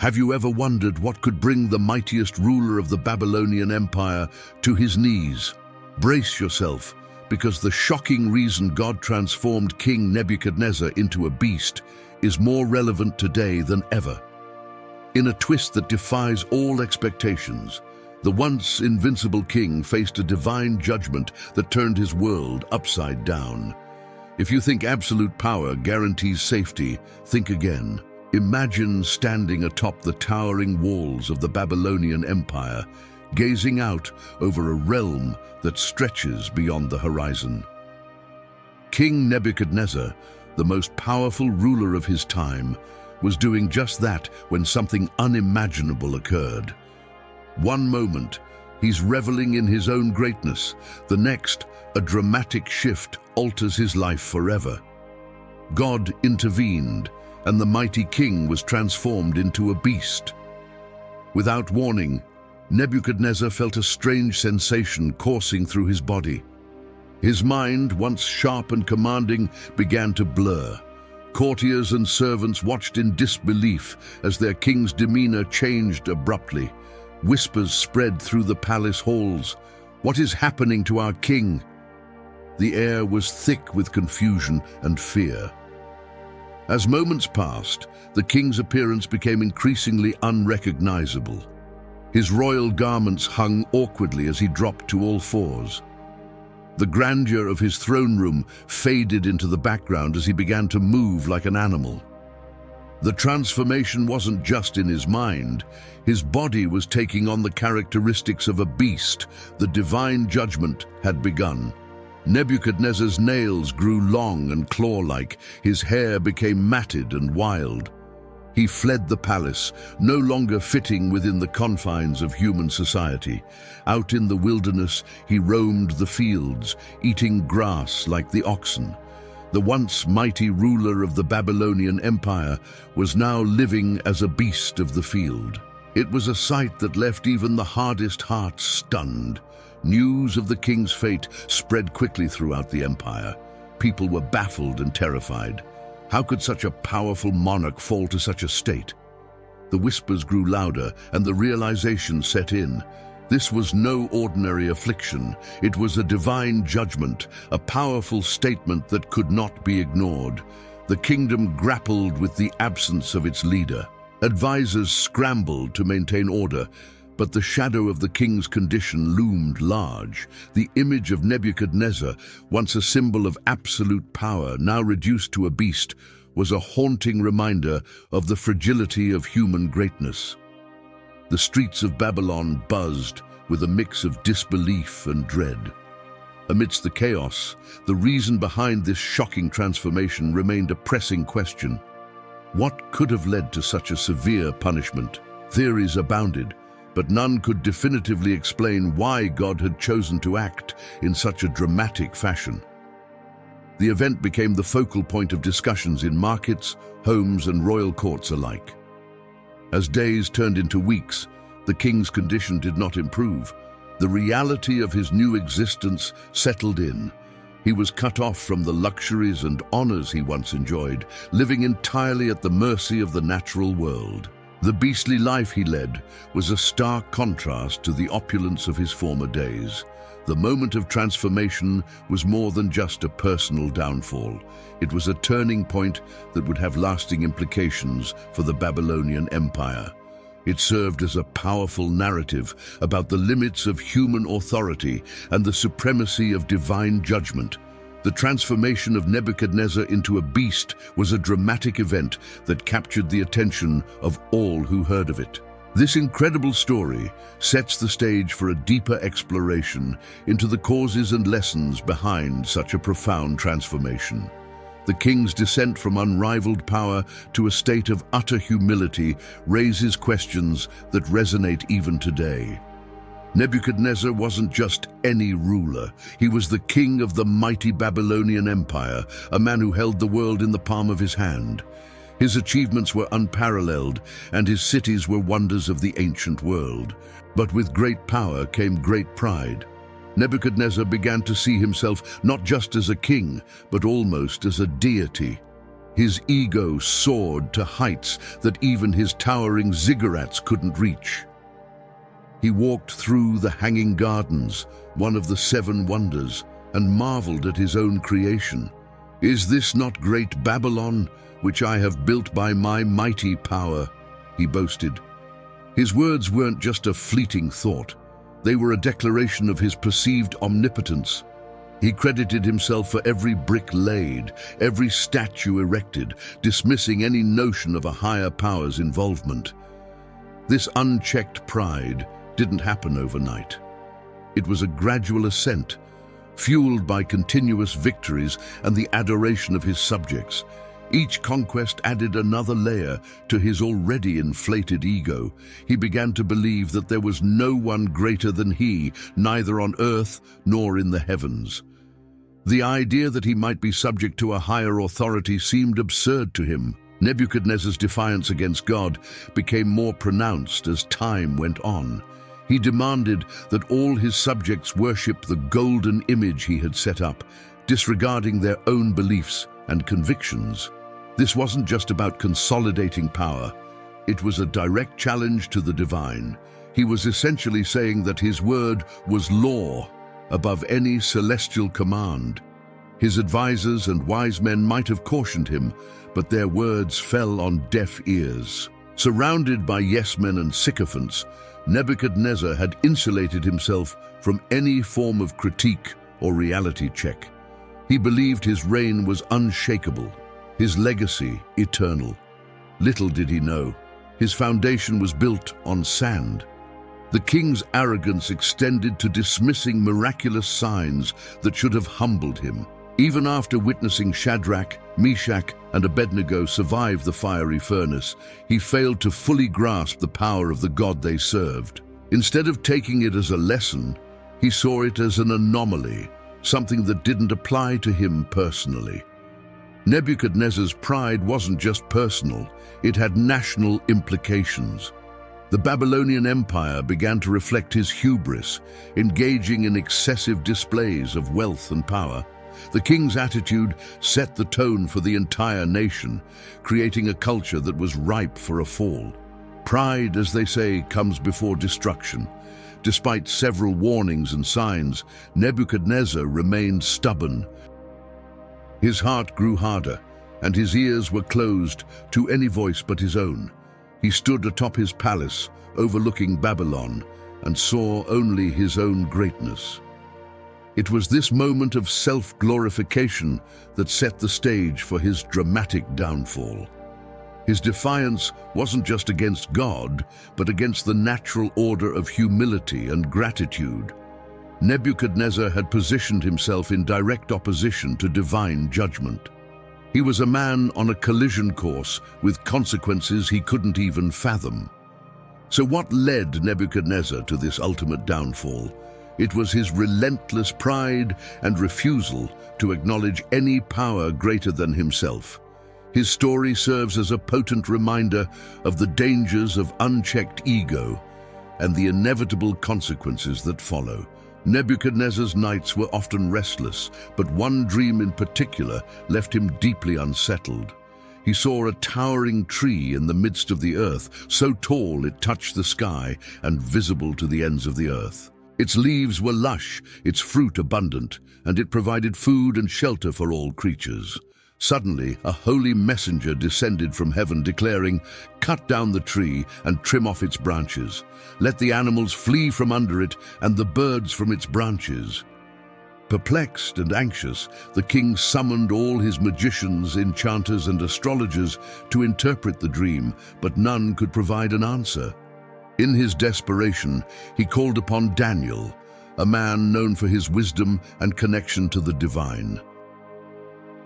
Have you ever wondered what could bring the mightiest ruler of the Babylonian Empire to his knees? Brace yourself, because the shocking reason God transformed King Nebuchadnezzar into a beast is more relevant today than ever. In a twist that defies all expectations, the once invincible king faced a divine judgment that turned his world upside down. If you think absolute power guarantees safety, think again. Imagine standing atop the towering walls of the Babylonian Empire, gazing out over a realm that stretches beyond the horizon. King Nebuchadnezzar, the most powerful ruler of his time, was doing just that when something unimaginable occurred. One moment, he's reveling in his own greatness. The next, a dramatic shift alters his life forever. God intervened, and the mighty king was transformed into a beast. Without warning, Nebuchadnezzar felt a strange sensation coursing through his body. His mind, once sharp and commanding, began to blur. Courtiers and servants watched in disbelief as their king's demeanor changed abruptly. Whispers spread through the palace halls. "What is happening to our king?" The air was thick with confusion and fear. As moments passed, the king's appearance became increasingly unrecognizable. His royal garments hung awkwardly as he dropped to all fours. The grandeur of his throne room faded into the background as he began to move like an animal. The transformation wasn't just in his mind. His body was taking on the characteristics of a beast. The divine judgment had begun. Nebuchadnezzar's nails grew long and claw-like. His hair became matted and wild. He fled the palace, no longer fitting within the confines of human society. Out in the wilderness, he roamed the fields, eating grass like the oxen. The once mighty ruler of the Babylonian Empire was now living as a beast of the field. It was a sight that left even the hardest hearts stunned. News of the king's fate spread quickly throughout the empire. People were baffled and terrified. How could such a powerful monarch fall to such a state? The whispers grew louder, and the realization set in. This was no ordinary affliction. It was a divine judgment, a powerful statement that could not be ignored. The kingdom grappled with the absence of its leader. Advisors scrambled to maintain order, but the shadow of the king's condition loomed large. The image of Nebuchadnezzar, once a symbol of absolute power, now reduced to a beast, was a haunting reminder of the fragility of human greatness. The streets of Babylon buzzed with a mix of disbelief and dread. Amidst the chaos, the reason behind this shocking transformation remained a pressing question. What could have led to such a severe punishment? Theories abounded, but none could definitively explain why God had chosen to act in such a dramatic fashion. The event became the focal point of discussions in markets, homes, and royal courts alike. As days turned into weeks, the king's condition did not improve. The reality of his new existence settled in. He was cut off from the luxuries and honors he once enjoyed, living entirely at the mercy of the natural world. The beastly life he led was a stark contrast to the opulence of his former days. The moment of transformation was more than just a personal downfall. It was a turning point that would have lasting implications for the Babylonian Empire. It served as a powerful narrative about the limits of human authority and the supremacy of divine judgment. The transformation of Nebuchadnezzar into a beast was a dramatic event that captured the attention of all who heard of it. This incredible story sets the stage for a deeper exploration into the causes and lessons behind such a profound transformation. The king's descent from unrivaled power to a state of utter humility raises questions that resonate even today. Nebuchadnezzar wasn't just any ruler. He was the king of the mighty Babylonian Empire, a man who held the world in the palm of his hand. His achievements were unparalleled, and his cities were wonders of the ancient world. But with great power came great pride. Nebuchadnezzar began to see himself not just as a king, but almost as a deity. His ego soared to heights that even his towering ziggurats couldn't reach. He walked through the Hanging Gardens, one of the seven wonders, and marveled at his own creation. "Is this not great Babylon, which I have built by my mighty power?" he boasted. His words weren't just a fleeting thought. They were a declaration of his perceived omnipotence. He credited himself for every brick laid, every statue erected, dismissing any notion of a higher power's involvement. This unchecked pride didn't happen overnight. It was a gradual ascent, fueled by continuous victories and the adoration of his subjects. Each conquest added another layer to his already inflated ego. He began to believe that there was no one greater than he, neither on earth nor in the heavens. The idea that he might be subject to a higher authority seemed absurd to him. Nebuchadnezzar's defiance against God became more pronounced as time went on. He demanded that all his subjects worship the golden image he had set up, disregarding their own beliefs and convictions. This wasn't just about consolidating power. It was a direct challenge to the divine. He was essentially saying that his word was law above any celestial command. His advisors and wise men might have cautioned him, but their words fell on deaf ears. Surrounded by yes-men and sycophants, Nebuchadnezzar had insulated himself from any form of critique or reality check. He believed his reign was unshakable, his legacy eternal. Little did he know, his foundation was built on sand. The king's arrogance extended to dismissing miraculous signs that should have humbled him. Even after witnessing Shadrach, Meshach, and Abednego survive the fiery furnace, he failed to fully grasp the power of the God they served. Instead of taking it as a lesson, he saw it as an anomaly, something that didn't apply to him personally. Nebuchadnezzar's pride wasn't just personal, it had national implications. The Babylonian Empire began to reflect his hubris, engaging in excessive displays of wealth and power. The king's attitude set the tone for the entire nation, creating a culture that was ripe for a fall. Pride, as they say, comes before destruction. Despite several warnings and signs, Nebuchadnezzar remained stubborn. His heart grew harder, and his ears were closed to any voice but his own. He stood atop his palace, overlooking Babylon, and saw only his own greatness. It was this moment of self-glorification that set the stage for his dramatic downfall. His defiance wasn't just against God, but against the natural order of humility and gratitude. Nebuchadnezzar had positioned himself in direct opposition to divine judgment. He was a man on a collision course with consequences he couldn't even fathom. So what led Nebuchadnezzar to this ultimate downfall? It was his relentless pride and refusal to acknowledge any power greater than himself. His story serves as a potent reminder of the dangers of unchecked ego and the inevitable consequences that follow. Nebuchadnezzar's nights were often restless, but one dream in particular left him deeply unsettled. He saw a towering tree in the midst of the earth, so tall it touched the sky and visible to the ends of the earth. Its leaves were lush, its fruit abundant, and it provided food and shelter for all creatures. Suddenly, a holy messenger descended from heaven declaring, "Cut down the tree and trim off its branches. Let the animals flee from under it and the birds from its branches." Perplexed and anxious, the king summoned all his magicians, enchanters, and astrologers to interpret the dream, but none could provide an answer. In his desperation, he called upon Daniel, a man known for his wisdom and connection to the divine.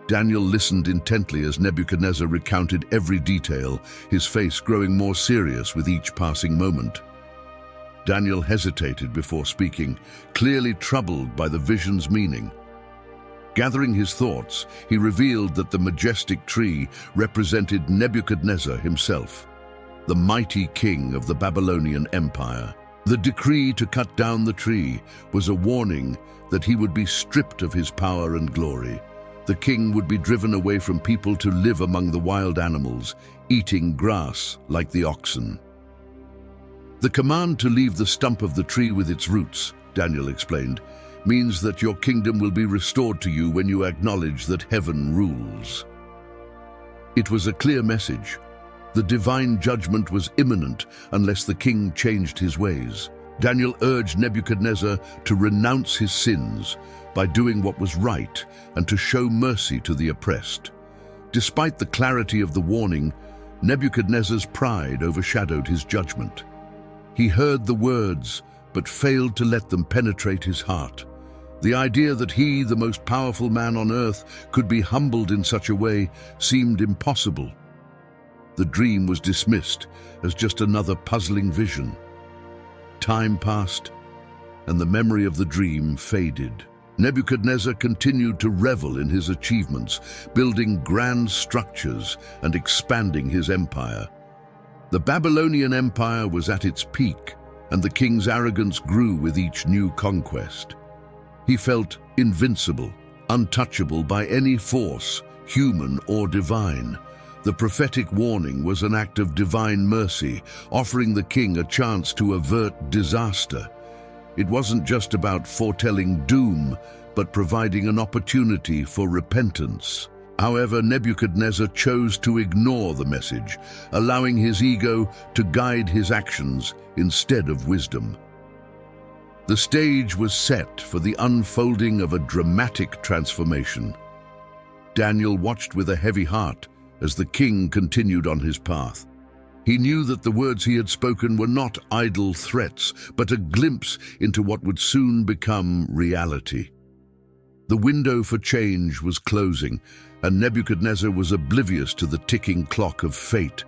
Daniel listened intently as Nebuchadnezzar recounted every detail, his face growing more serious with each passing moment. Daniel hesitated before speaking, clearly troubled by the vision's meaning. Gathering his thoughts, he revealed that the majestic tree represented Nebuchadnezzar himself, the mighty king of the Babylonian Empire. The decree to cut down the tree was a warning that he would be stripped of his power and glory. The king would be driven away from people to live among the wild animals, eating grass like the oxen. The command to leave the stump of the tree with its roots, Daniel explained, means that your kingdom will be restored to you when you acknowledge that heaven rules. It was a clear message. The divine judgment was imminent unless the king changed his ways. Daniel urged Nebuchadnezzar to renounce his sins by doing what was right and to show mercy to the oppressed. Despite the clarity of the warning, Nebuchadnezzar's pride overshadowed his judgment. He heard the words, but failed to let them penetrate his heart. The idea that he, the most powerful man on earth, could be humbled in such a way seemed impossible. The dream was dismissed as just another puzzling vision. Time passed, and the memory of the dream faded. Nebuchadnezzar continued to revel in his achievements, building grand structures and expanding his empire. The Babylonian Empire was at its peak, and the king's arrogance grew with each new conquest. He felt invincible, untouchable by any force, human or divine. The prophetic warning was an act of divine mercy, offering the king a chance to avert disaster. It wasn't just about foretelling doom, but providing an opportunity for repentance. However, Nebuchadnezzar chose to ignore the message, allowing his ego to guide his actions instead of wisdom. The stage was set for the unfolding of a dramatic transformation. Daniel watched with a heavy heart as the king continued on his path. He knew that the words he had spoken were not idle threats, but a glimpse into what would soon become reality. The window for change was closing, and Nebuchadnezzar was oblivious to the ticking clock of fate.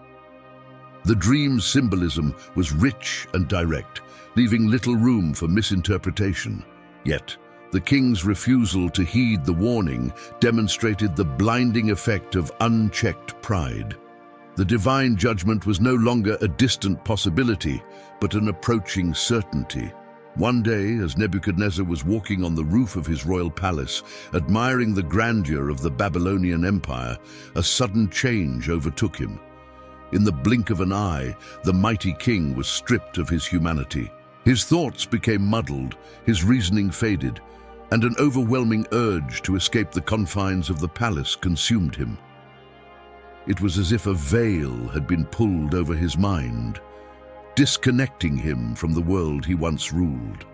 The dream's symbolism was rich and direct, leaving little room for misinterpretation. Yet, the king's refusal to heed the warning demonstrated the blinding effect of unchecked pride. The divine judgment was no longer a distant possibility, but an approaching certainty. One day, as Nebuchadnezzar was walking on the roof of his royal palace, admiring the grandeur of the Babylonian Empire, a sudden change overtook him. In the blink of an eye, the mighty king was stripped of his humanity. His thoughts became muddled, his reasoning faded, and an overwhelming urge to escape the confines of the palace consumed him. It was as if a veil had been pulled over his mind, disconnecting him from the world he once ruled.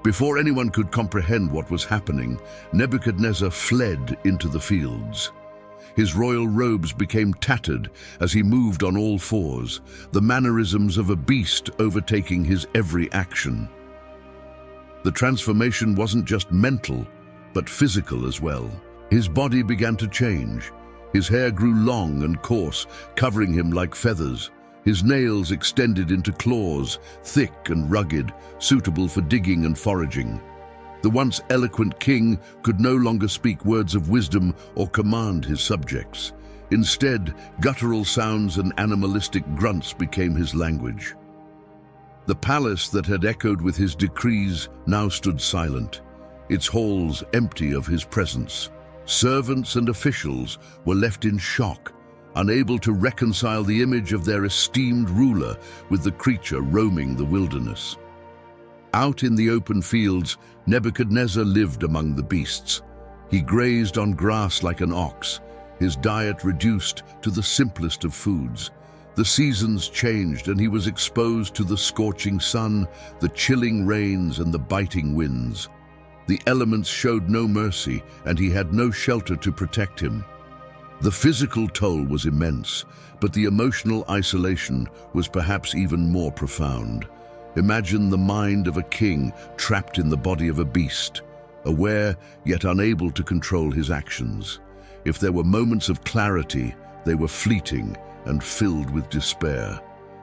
Before anyone could comprehend what was happening, Nebuchadnezzar fled into the fields. His royal robes became tattered as he moved on all fours, the mannerisms of a beast overtaking his every action. The transformation wasn't just mental, but physical as well. His body began to change. His hair grew long and coarse, covering him like feathers. His nails extended into claws, thick and rugged, suitable for digging and foraging. The once eloquent king could no longer speak words of wisdom or command his subjects. Instead, guttural sounds and animalistic grunts became his language. The palace that had echoed with his decrees now stood silent, its halls empty of his presence. Servants and officials were left in shock, unable to reconcile the image of their esteemed ruler with the creature roaming the wilderness. Out in the open fields, Nebuchadnezzar lived among the beasts. He grazed on grass like an ox, his diet reduced to the simplest of foods. The seasons changed, and he was exposed to the scorching sun, the chilling rains, and the biting winds. The elements showed no mercy, and he had no shelter to protect him. The physical toll was immense, but the emotional isolation was perhaps even more profound. Imagine the mind of a king trapped in the body of a beast, aware yet unable to control his actions. If there were moments of clarity, they were fleeting and filled with despair.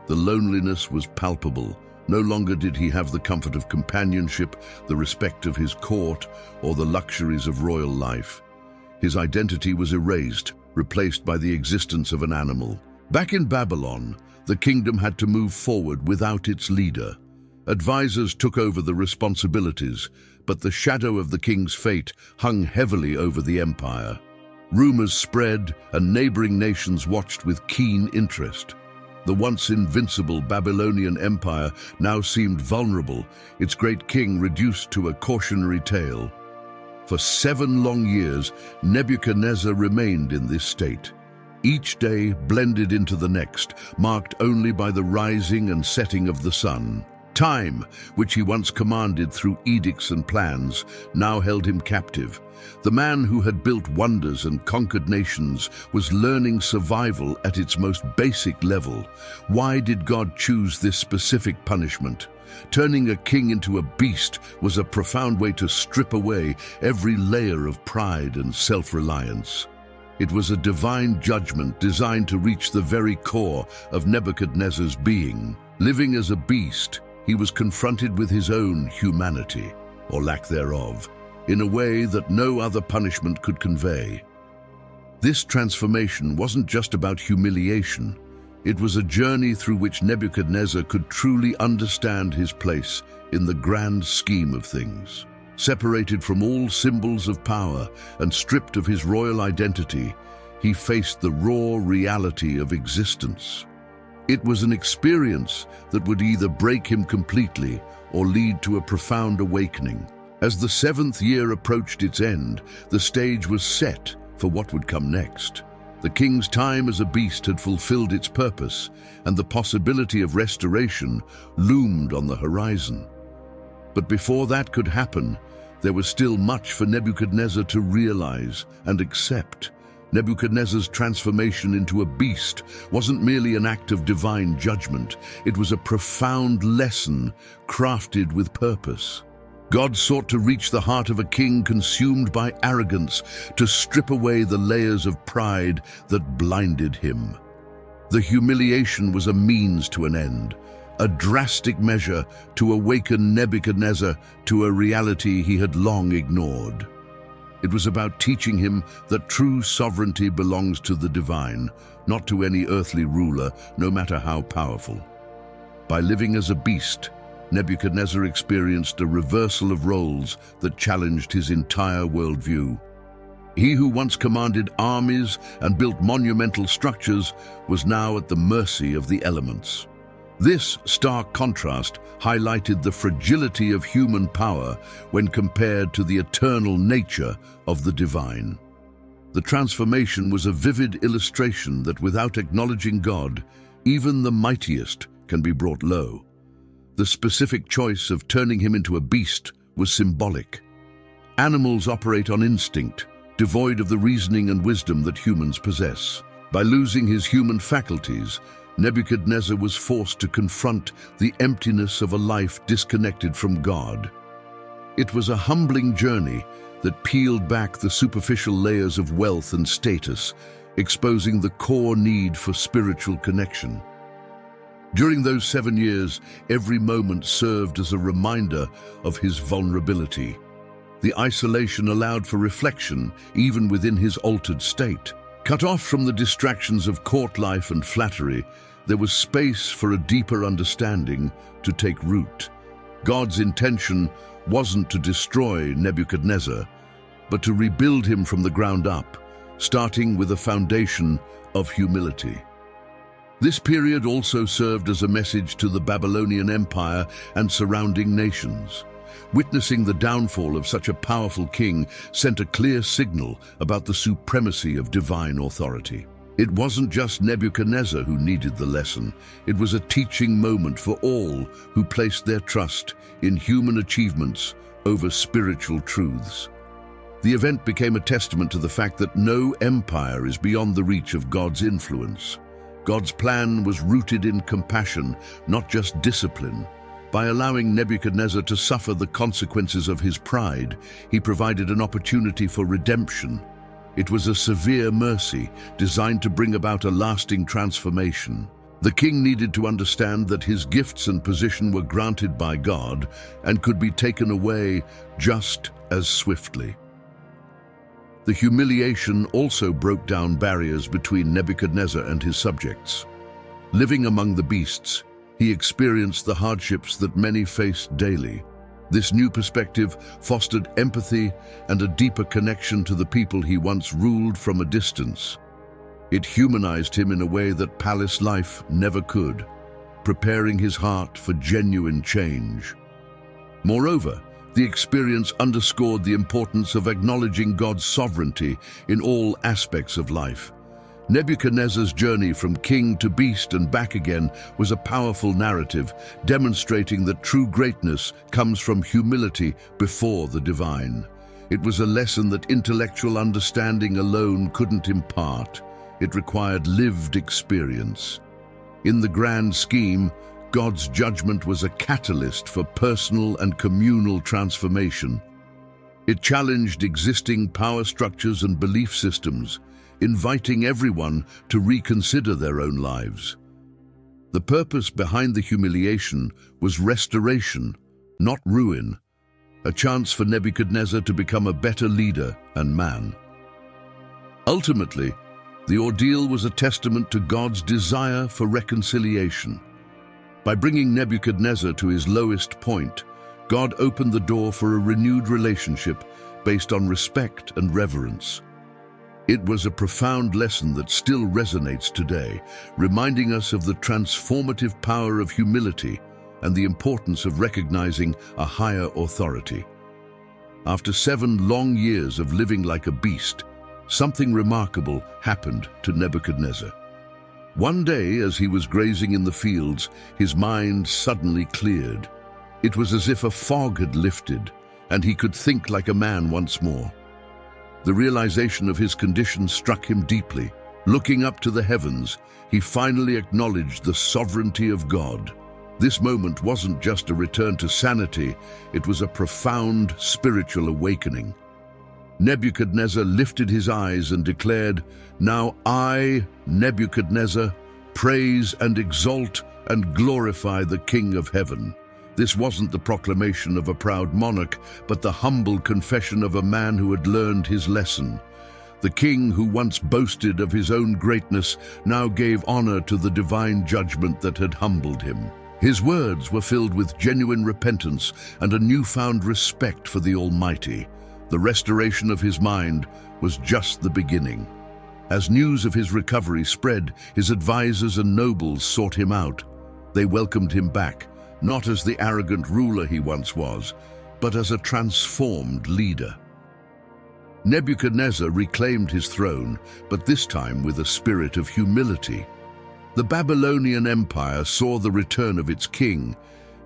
The loneliness was palpable. No longer did he have the comfort of companionship, the respect of his court, or the luxuries of royal life. His identity was erased, replaced by the existence of an animal. Back in Babylon, the kingdom had to move forward without its leader. Advisors took over the responsibilities, but the shadow of the king's fate hung heavily over the empire. Rumors spread, and neighboring nations watched with keen interest. The once invincible Babylonian Empire now seemed vulnerable, its great king reduced to a cautionary tale. For 7 long years, Nebuchadnezzar remained in this state. Each day blended into the next, marked only by the rising and setting of the sun. Time, which he once commanded through edicts and plans, now held him captive. The man who had built wonders and conquered nations was learning survival at its most basic level. Why did God choose this specific punishment? Turning a king into a beast was a profound way to strip away every layer of pride and self-reliance. It was a divine judgment designed to reach the very core of Nebuchadnezzar's being. Living as a beast, he was confronted with his own humanity, or lack thereof, in a way that no other punishment could convey. This transformation wasn't just about humiliation. It was a journey through which Nebuchadnezzar could truly understand his place in the grand scheme of things. Separated from all symbols of power and stripped of his royal identity, he faced the raw reality of existence. It was an experience that would either break him completely or lead to a profound awakening. As the 7th year approached its end, the stage was set for what would come next. The king's time as a beast had fulfilled its purpose, and the possibility of restoration loomed on the horizon. But before that could happen, there was still much for Nebuchadnezzar to realize and accept. Nebuchadnezzar's transformation into a beast wasn't merely an act of divine judgment. It was a profound lesson crafted with purpose. God sought to reach the heart of a king consumed by arrogance, to strip away the layers of pride that blinded him. The humiliation was a means to an end, a drastic measure to awaken Nebuchadnezzar to a reality he had long ignored. It was about teaching him that true sovereignty belongs to the divine, not to any earthly ruler, no matter how powerful. By living as a beast, Nebuchadnezzar experienced a reversal of roles that challenged his entire worldview. He who once commanded armies and built monumental structures was now at the mercy of the elements. This stark contrast highlighted the fragility of human power when compared to the eternal nature of the divine. The transformation was a vivid illustration that without acknowledging God, even the mightiest can be brought low. The specific choice of turning him into a beast was symbolic. Animals operate on instinct, devoid of the reasoning and wisdom that humans possess. By losing his human faculties, Nebuchadnezzar was forced to confront the emptiness of a life disconnected from God. It was a humbling journey that peeled back the superficial layers of wealth and status, exposing the core need for spiritual connection. During those 7 years, every moment served as a reminder of his vulnerability. The isolation allowed for reflection, even within his altered state. Cut off from the distractions of court life and flattery, there was space for a deeper understanding to take root. God's intention wasn't to destroy Nebuchadnezzar, but to rebuild him from the ground up, starting with a foundation of humility. This period also served as a message to the Babylonian Empire and surrounding nations. Witnessing the downfall of such a powerful king sent a clear signal about the supremacy of divine authority. It wasn't just Nebuchadnezzar who needed the lesson. It was a teaching moment for all who placed their trust in human achievements over spiritual truths. The event became a testament to the fact that no empire is beyond the reach of God's influence. God's plan was rooted in compassion, not just discipline. By allowing Nebuchadnezzar to suffer the consequences of his pride, he provided an opportunity for redemption. It was a severe mercy designed to bring about a lasting transformation. The king needed to understand that his gifts and position were granted by God and could be taken away just as swiftly. The humiliation also broke down barriers between Nebuchadnezzar and his subjects. Living among the beasts, He experienced the hardships that many faced daily. This new perspective fostered empathy and a deeper connection to the people he once ruled from a distance. It humanized him in a way that palace life never could, preparing his heart for genuine change. Moreover, the experience underscored the importance of acknowledging God's sovereignty in all aspects of life. Nebuchadnezzar's journey from king to beast and back again was a powerful narrative, demonstrating that true greatness comes from humility before the divine. It was a lesson that intellectual understanding alone couldn't impart. It required lived experience. In the grand scheme, God's judgment was a catalyst for personal and communal transformation. It challenged existing power structures and belief systems, inviting everyone to reconsider their own lives. The purpose behind the humiliation was restoration, not ruin, a chance for Nebuchadnezzar to become a better leader and man. Ultimately, the ordeal was a testament to God's desire for reconciliation. By bringing Nebuchadnezzar to his lowest point, God opened the door for a renewed relationship based on respect and reverence. It was a profound lesson that still resonates today, reminding us of the transformative power of humility and the importance of recognizing a higher authority. After 7 long years of living like a beast, something remarkable happened to Nebuchadnezzar. One day, as he was grazing in the fields, his mind suddenly cleared. It was as if a fog had lifted, and he could think like a man once more. The realization of his condition struck him deeply. Looking up to the heavens, he finally acknowledged the sovereignty of God. This moment wasn't just a return to sanity, it was a profound spiritual awakening. Nebuchadnezzar lifted his eyes and declared, "Now I, Nebuchadnezzar, praise and exalt and glorify the King of heaven." This wasn't the proclamation of a proud monarch, but the humble confession of a man who had learned his lesson. The king who once boasted of his own greatness now gave honor to the divine judgment that had humbled him. His words were filled with genuine repentance and a newfound respect for the Almighty. The restoration of his mind was just the beginning. As news of his recovery spread, his advisors and nobles sought him out. They welcomed him back, not as the arrogant ruler he once was, but as a transformed leader. Nebuchadnezzar reclaimed his throne, but this time with a spirit of humility. The Babylonian Empire saw the return of its king,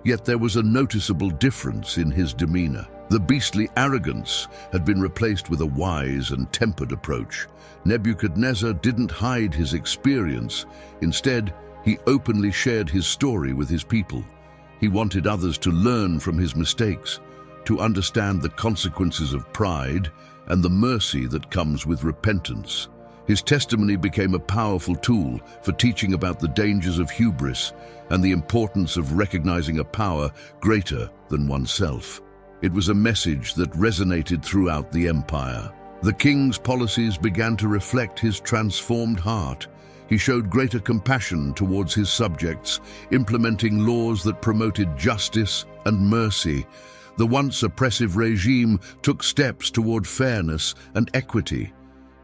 yet there was a noticeable difference in his demeanor. The beastly arrogance had been replaced with a wise and tempered approach. Nebuchadnezzar didn't hide his experience. Instead, he openly shared his story with his people. He wanted others to learn from his mistakes, to understand the consequences of pride and the mercy that comes with repentance. His testimony became a powerful tool for teaching about the dangers of hubris and the importance of recognizing a power greater than oneself. It was a message that resonated throughout the empire. The king's policies began to reflect his transformed heart. He showed greater compassion towards his subjects, implementing laws that promoted justice and mercy. The once oppressive regime took steps toward fairness and equity.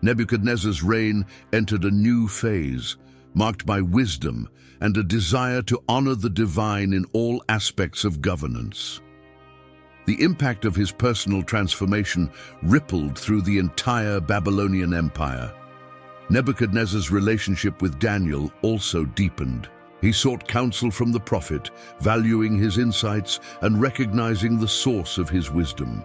Nebuchadnezzar's reign entered a new phase, marked by wisdom and a desire to honor the divine in all aspects of governance. The impact of his personal transformation rippled through the entire Babylonian Empire. Nebuchadnezzar's relationship with Daniel also deepened. He sought counsel from the prophet, valuing his insights and recognizing the source of his wisdom.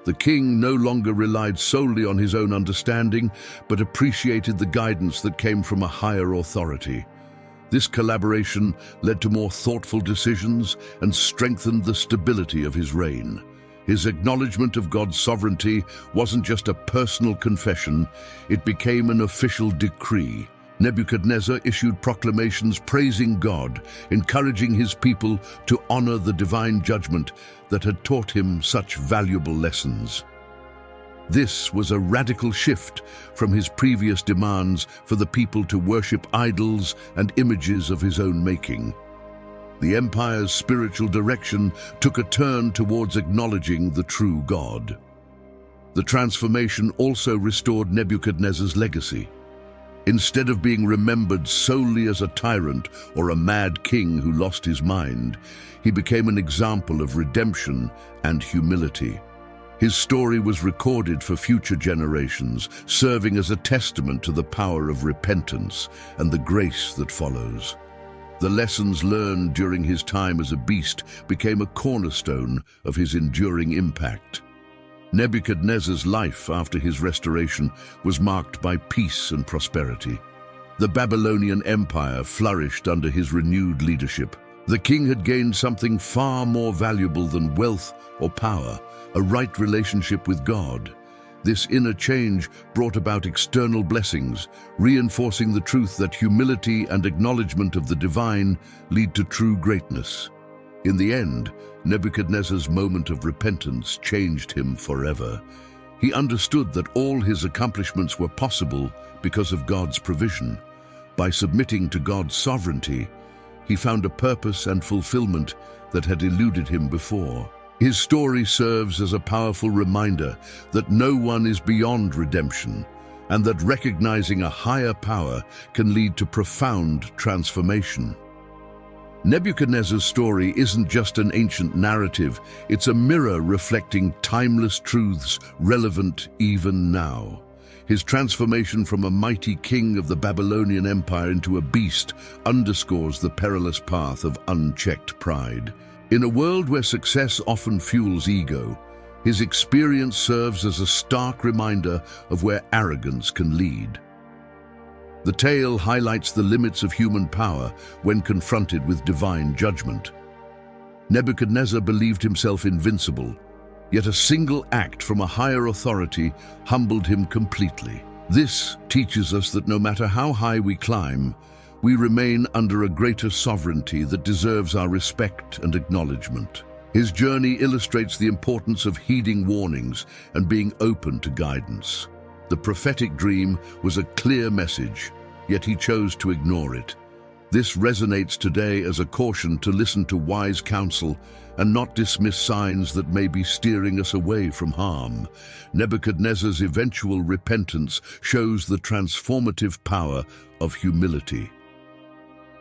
The king no longer relied solely on his own understanding, but appreciated the guidance that came from a higher authority. This collaboration led to more thoughtful decisions and strengthened the stability of his reign. His acknowledgement of God's sovereignty wasn't just a personal confession, it became an official decree. Nebuchadnezzar issued proclamations praising God, encouraging his people to honor the divine judgment that had taught him such valuable lessons. This was a radical shift from his previous demands for the people to worship idols and images of his own making. the empire's spiritual direction took a turn towards acknowledging the true God. The transformation also restored Nebuchadnezzar's legacy. Instead of being remembered solely as a tyrant or a mad king who lost his mind, he became an example of redemption and humility. His story was recorded for future generations, serving as a testament to the power of repentance and the grace that follows. The lessons learned during his time as a beast became a cornerstone of his enduring impact. Nebuchadnezzar's life after his restoration was marked by peace and prosperity. The Babylonian Empire flourished under his renewed leadership. The king had gained something far more valuable than wealth or power, a right relationship with God. This inner change brought about external blessings, reinforcing the truth that humility and acknowledgement of the divine lead to true greatness. In the end, Nebuchadnezzar's moment of repentance changed him forever. He understood that all his accomplishments were possible because of God's provision. By submitting to God's sovereignty, he found a purpose and fulfillment that had eluded him before. His story serves as a powerful reminder that no one is beyond redemption, and that recognizing a higher power can lead to profound transformation. Nebuchadnezzar's story isn't just an ancient narrative, it's a mirror reflecting timeless truths relevant even now. His transformation from a mighty king of the Babylonian Empire into a beast underscores the perilous path of unchecked pride. In a world where success often fuels ego, his experience serves as a stark reminder of where arrogance can lead. The tale highlights the limits of human power when confronted with divine judgment. Nebuchadnezzar believed himself invincible, yet a single act from a higher authority humbled him completely. This teaches us that no matter how high we climb, we remain under a greater sovereignty that deserves our respect and acknowledgement. His journey illustrates the importance of heeding warnings and being open to guidance. The prophetic dream was a clear message, yet he chose to ignore it. This resonates today as a caution to listen to wise counsel and not dismiss signs that may be steering us away from harm. Nebuchadnezzar's eventual repentance shows the transformative power of humility.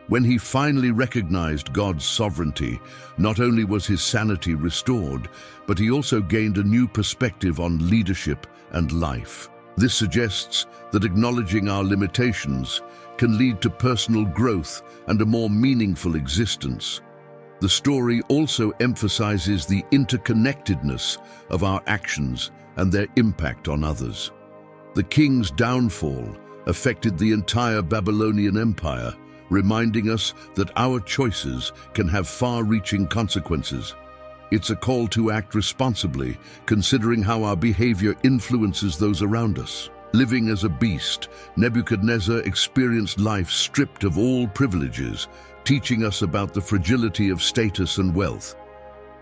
When he finally recognized God's sovereignty, not only was his sanity restored, but he also gained a new perspective on leadership and life. This suggests that acknowledging our limitations can lead to personal growth and a more meaningful existence. The story also emphasizes the interconnectedness of our actions and their impact on others. The king's downfall affected the entire Babylonian Empire, reminding us that our choices can have far-reaching consequences. It's a call to act responsibly, considering how our behavior influences those around us. Living as a beast, Nebuchadnezzar experienced life stripped of all privileges, teaching us about the fragility of status and wealth.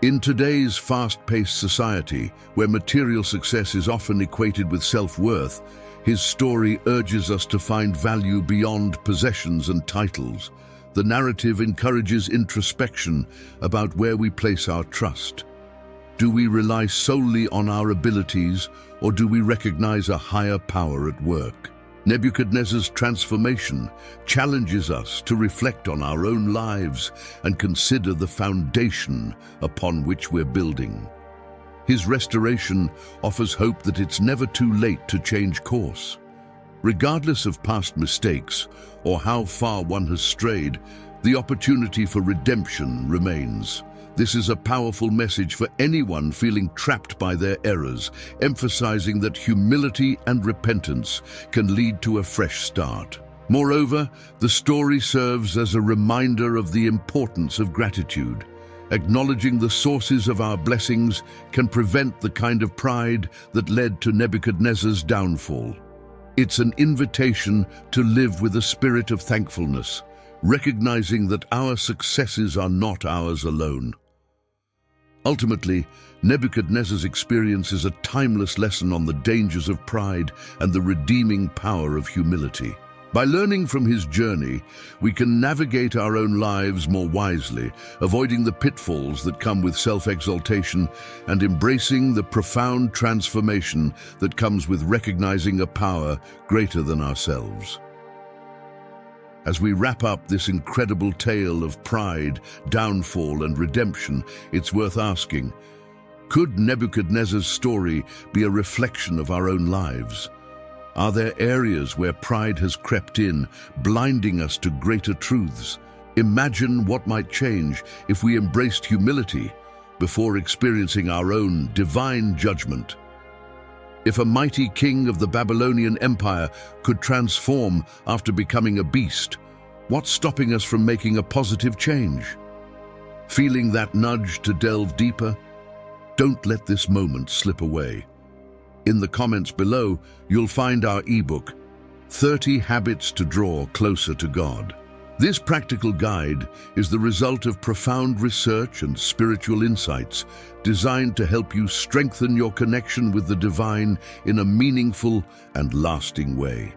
In today's fast-paced society, where material success is often equated with self-worth, his story urges us to find value beyond possessions and titles. The narrative encourages introspection about where we place our trust. Do we rely solely on our abilities, or do we recognize a higher power at work? Nebuchadnezzar's transformation challenges us to reflect on our own lives and consider the foundation upon which we're building. His restoration offers hope that it's never too late to change course. Regardless of past mistakes or how far one has strayed, the opportunity for redemption remains. This is a powerful message for anyone feeling trapped by their errors, emphasizing that humility and repentance can lead to a fresh start. Moreover, the story serves as a reminder of the importance of gratitude. Acknowledging the sources of our blessings can prevent the kind of pride that led to Nebuchadnezzar's downfall. It's an invitation to live with a spirit of thankfulness, recognizing that our successes are not ours alone. Ultimately, Nebuchadnezzar's experience is a timeless lesson on the dangers of pride and the redeeming power of humility. By learning from his journey, we can navigate our own lives more wisely, avoiding the pitfalls that come with self-exaltation and embracing the profound transformation that comes with recognizing a power greater than ourselves. As we wrap up this incredible tale of pride, downfall, and redemption, it's worth asking, could Nebuchadnezzar's story be a reflection of our own lives? Are there areas where pride has crept in, blinding us to greater truths? Imagine what might change if we embraced humility before experiencing our own divine judgment. If a mighty king of the Babylonian Empire could transform after becoming a beast, what's stopping us from making a positive change? Feeling that nudge to delve deeper? Don't let this moment slip away. In the comments below, you'll find our ebook, 30 Habits to Draw Closer to God. This practical guide is the result of profound research and spiritual insights designed to help you strengthen your connection with the divine in a meaningful and lasting way.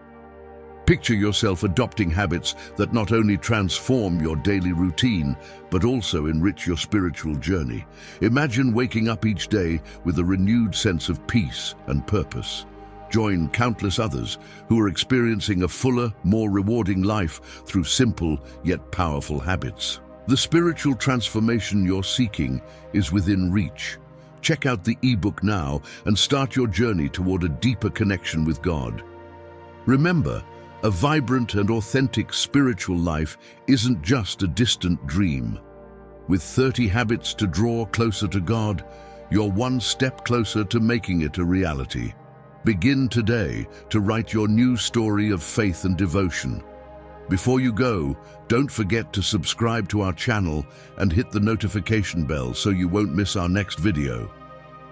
Picture yourself adopting habits that not only transform your daily routine, but also enrich your spiritual journey. Imagine waking up each day with a renewed sense of peace and purpose. Join countless others who are experiencing a fuller, more rewarding life through simple yet powerful habits. The spiritual transformation you're seeking is within reach. Check out the ebook now and start your journey toward a deeper connection with God. Remember, a vibrant and authentic spiritual life isn't just a distant dream. With 30 habits to draw closer to God, you're one step closer to making it a reality. Begin today to write your new story of faith and devotion. Before you go, don't forget to subscribe to our channel and hit the notification bell so you won't miss our next video.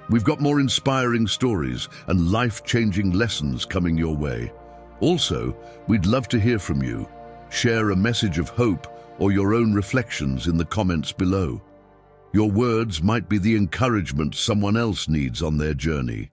We've got more inspiring stories and life-changing lessons coming your way. Also, we'd love to hear from you. Share a message of hope or your own reflections in the comments below. Your words might be the encouragement someone else needs on their journey.